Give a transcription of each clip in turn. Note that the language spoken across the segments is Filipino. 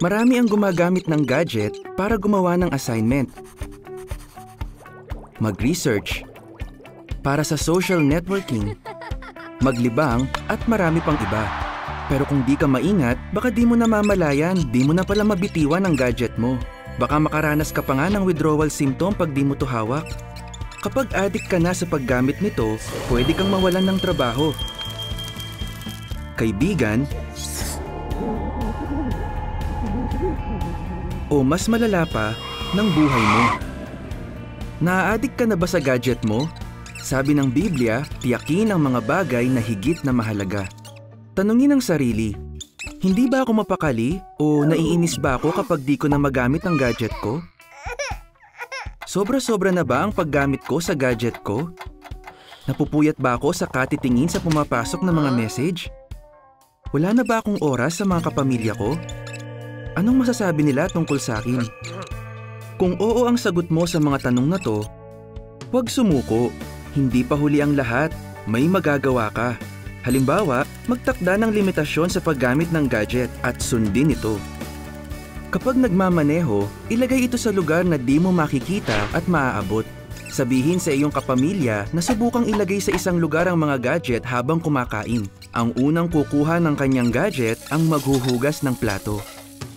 Marami ang gumagamit ng gadget para gumawa ng assignment, mag-research, para sa social networking, maglibang at marami pang iba. Pero kung di ka maingat, baka di mo namamalayan, di mo na pala mabitiwan ang gadget mo. Baka makaranas ka pa nga ng withdrawal symptom pag di mo to hawak. Kapag addict ka na sa paggamit nito, pwede kang mawalan ng trabaho, kaibigan, o mas malala pa, ng buhay mo. Naa-addict ka na ba sa gadget mo? Sabi ng Biblia, tiyakin ang mga bagay na higit na mahalaga. Tanungin ang sarili, hindi ba ako mapakali o naiinis ba ako kapag di ko na magamit ang gadget ko? Sobra-sobra na ba ang paggamit ko sa gadget ko? Napupuyat ba ako sa katitingin sa pumapasok na mga message? Wala na ba akong oras sa mga kapamilya ko? Anong masasabi nila tungkol sa akin? Kung oo ang sagot mo sa mga tanong na to, huwag sumuko. Hindi pa huli ang lahat. May magagawa ka. Halimbawa, magtakda ng limitasyon sa paggamit ng gadget at sundin ito. Kapag nagmamaneho, ilagay ito sa lugar na di mo makikita at maaabot. Sabihin sa iyong kapamilya na subukang ilagay sa isang lugar ang mga gadget habang kumakain. Ang unang kukuha ng kanyang gadget ang maghuhugas ng plato.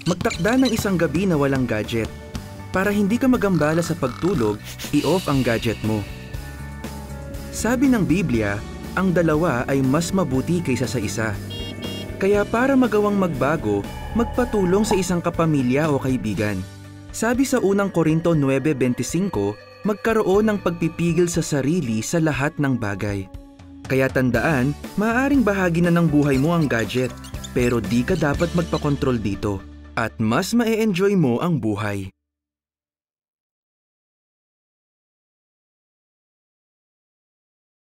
Magtakda ng isang gabi na walang gadget. Para hindi ka magambala sa pagtulog, i-off ang gadget mo. Sabi ng Biblia, ang dalawa ay mas mabuti kaysa sa isa. Kaya para magawang magbago, magpatulong sa isang kapamilya o kaibigan. Sabi sa unang Korinto 9:25, magkaroon ng pagpipigil sa sarili sa lahat ng bagay. Kaya tandaan, maaaring bahagi na ng buhay mo ang gadget, pero di ka dapat magpakontrol dito. At mas ma-e-enjoy mo ang buhay.